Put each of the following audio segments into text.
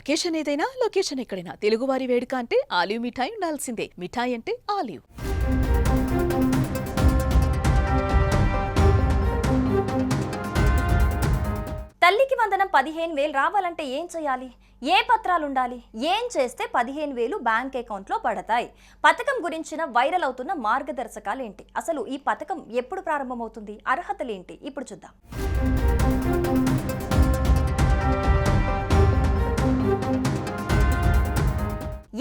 Occasion ఏదైనా location ఎక్కడైనా తెలుగువారి వేడుక అంటే ఆలివ్ మిఠాయి ఉండాల్సిందే. మిఠాయి అంటే ఆలివ్. తల్లికి వందనం 15,000 రావాలంటే ఏం చేయాలి? ఏ పత్రాలుండాలి? ఏం చేస్తే 15,000 బ్యాంక్ అకౌంట్లో పడతాయి? పథకం గురించిన వైరల్ అవుతున్న మార్గదర్శకాలేంటి? అసలు ఈ పథకం ఎప్పుడు ప్రారంభమవుతుంది? అర్హతలేంటి? ఇప్పుడు చూద్దాం.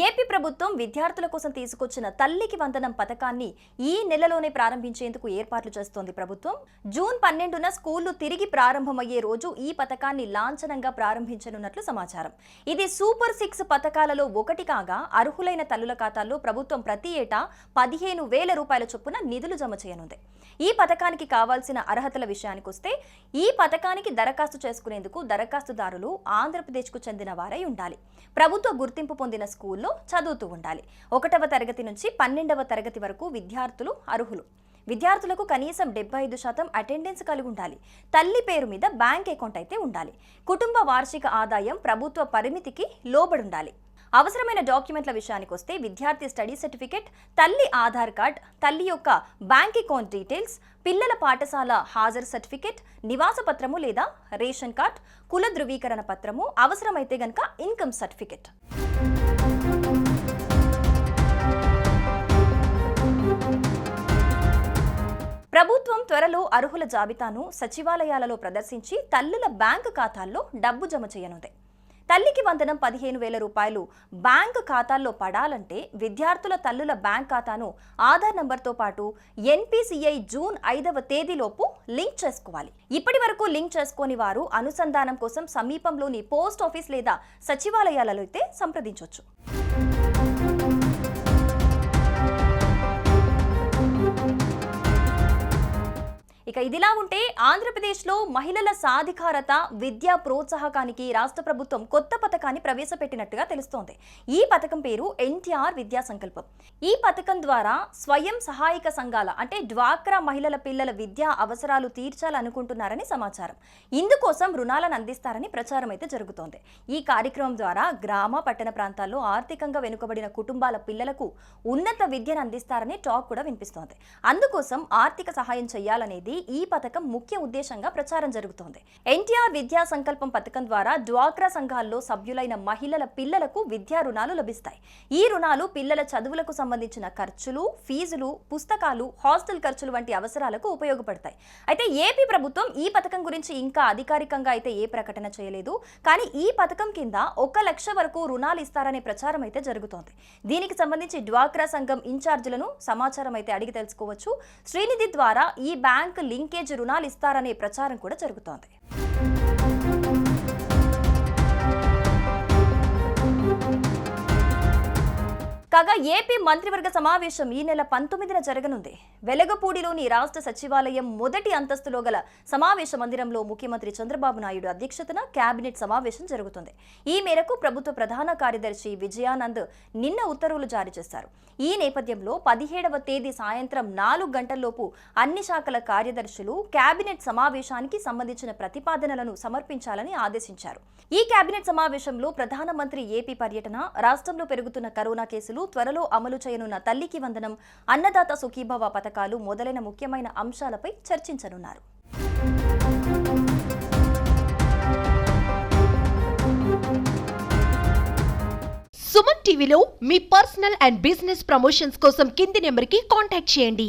ఏపీ ప్రభుత్వం విద్యార్థుల కోసం తీసుకొచ్చిన తల్లికి వందనం పథకాన్ని ఈ నెలలోనే ప్రారంభించేందుకు ఏర్పాట్లు చేస్తోంది ప్రభుత్వం. జూన్ 12న స్కూళ్లు తిరిగి ప్రారంభమయ్యే రోజు ఈ పథకాన్ని లాంఛనంగా ప్రారంభించనున్నట్లు సమాచారం. ఇది సూపర్ 6 పథకాలలో ఒకటి కాగా అర్హులైన తల్లుల ఖాతాల్లో ప్రభుత్వం ప్రతి ఏటా 15,000 రూపాయల చొప్పున నిధులు జమ చేయనుంది. ఈ పథకానికి కావాల్సిన అర్హతల విషయానికొస్తే ఈ పథకానికి దరఖాస్తు చేసుకునేందుకు దరఖాస్తుదారులు ఆంధ్రప్రదేశ్కు చెందిన వారై ఉండాలి. ప్రభుత్వ గుర్తింపు పొందిన స్కూల్లో చదువుతూ ఉండాలి. 1వ తరగతి నుంచి 12వ తరగతి వరకు విద్యార్థులు అర్హులు. విద్యార్థులకు కనీసం 75% అటెండెన్స్ కలిగి ఉండాలి. తల్లి పేరు మీద బ్యాంక్ అకౌంట్ అయితే ఉండాలి. కుటుంబ వార్షిక ఆదాయం ప్రభుత్వ పరిమితికి లోబడి ఉండాలి. అవసరమైన డాక్యుమెంట్ల విషయానికి వస్తే విద్యార్థి స్టడీ సర్టిఫికెట్, తల్లి ఆధార్ కార్డ్, తల్లి యొక్క బ్యాంక్ అకౌంట్ డీటెయిల్స్, పిల్లల పాఠశాల హాజరు సర్టిఫికెట్, నివాస పత్రము లేదా రేషన్ కార్డ్, కుల ధృవీకరణ పత్రము, అవసరమైతే గనక ఇన్కమ్ సర్టిఫికెట్. ప్రభుత్వం త్వరలో అర్హుల జాబితాను సచివాలయాలలో ప్రదర్శించి తల్లుల బ్యాంకు ఖాతాల్లో డబ్బు జమ చేయనుంది. తల్లికి వందనం 15,000 రూపాయలు బ్యాంకు ఖాతాల్లో పడాలంటే విద్యార్థుల తల్లుల బ్యాంక్ ఖాతాను ఆధార్ నంబర్తో పాటు NPCI జూన్ 5వ తేదీలోపు లింక్ చేసుకోవాలి. ఇప్పటి వరకు లింక్ చేసుకోని వారు అనుసంధానం కోసం సమీపంలోని పోస్ట్ ఆఫీస్ లేదా సచివాలయాలలో అయితే సంప్రదించవచ్చు. ఇక ఇదిలా ఉంటే ఆంధ్రప్రదేశ్లో మహిళల సాధికారత, విద్యా ప్రోత్సాహకానికి రాష్ట్ర ప్రభుత్వం కొత్త పథకాన్ని ప్రవేశపెట్టినట్టుగా తెలుస్తోంది. ఈ పథకం పేరు NTR విద్యా సంకల్పం. ఈ పథకం ద్వారా స్వయం సహాయక సంఘాల అంటే డ్వాక్రా మహిళల పిల్లల విద్యా అవసరాలు తీర్చాలనుకుంటున్నారని సమాచారం. ఇందుకోసం రుణాలను అందిస్తారని ప్రచారం అయితే జరుగుతోంది. ఈ కార్యక్రమం ద్వారా గ్రామ, పట్టణ ప్రాంతాల్లో ఆర్థికంగా వెనుకబడిన కుటుంబాల పిల్లలకు ఉన్నత విద్యను అందిస్తారని టాక్ కూడా వినిపిస్తోంది. అందుకోసం ఆర్థిక సహాయం చేయాలనేది ఈ పథకం ముఖ్య ఉద్దేశంగా ప్రచారం జరుగుతోంది. NTR విద్యా సంకల్పం పథకం ద్వారా డ్వాక్రా సంఘాల్లో సభ్యులైన మహిళల పిల్లలకు విద్యా రుణాలు లభిస్తాయి. ఈ రుణాలు పిల్లల చదువులకు సంబంధించిన ఖర్చులు, ఫీజులు, పుస్తకాలు, హాస్టల్ ఖర్చులు వంటి అవసరాలకు ఉపయోగపడతాయి. అయితే ఏపీ ప్రభుత్వం ఈ పథకం గురించి ఇంకా అధికారికంగా అయితే ఏ ప్రకటన చేయలేదు. కానీ ఈ పథకం కింద 1 లక్ష వరకు రుణాలు ఇస్తారనే ప్రచారం అయితే జరుగుతోంది. దీనికి సంబంధించి డ్వాక్రా సంఘం ఇన్ఛార్జీలను సమాచారం అయితే అడిగి తెలుసుకోవచ్చు. శ్రీనిధి ద్వారా ఈ బ్యాంక్ లింకేజ్ రుణాలు ఇస్తారనే ప్రచారం కూడా జరుగుతోంది. కాగా ఏపీ మంత్రివర్గ సమావేశం ఈ నెల 19న జరగనుంది. వెలగపూడిలోని రాష్ట్ర సచివాలయం మొదటి అంతస్తులో గల సమావేశ మందిరంలో ముఖ్యమంత్రి చంద్రబాబు నాయుడు అధ్యక్షతన కేబినెట్ సమావేశం జరుగుతుంది. ఈ మేరకు ప్రభుత్వ ప్రధాన కార్యదర్శి విజయానంద్ నిన్న ఉత్తర్వులు జారీ చేశారు. ఈ నేపథ్యంలో 17వ తేదీ సాయంత్రం 4 గంటల్లోపు అన్ని శాఖల కార్యదర్శులు కేబినెట్ సమావేశానికి సంబంధించిన ప్రతిపాదనలను సమర్పించాలని ఆదేశించారు. ఈ కేబినెట్ సమావేశంలో ప్రధానమంత్రి ఏపీ పర్యటన, రాష్ట్రంలో పెరుగుతున్న కరోనా కేసులు, త్వరలో అమలు చేయనున్న తల్లికి వందనం, అన్నదాత సుఖీభవ పథకాలు మొదలైన ముఖ్యమైన అంశాలపై చర్చించనున్నారు. సుమన్ టీవీలో మీ పర్సనల్ అండ్ బిజినెస్ ప్రమోషన్స్ కోసం కింది నెంబర్కి కాంటాక్ట్ చేయండి.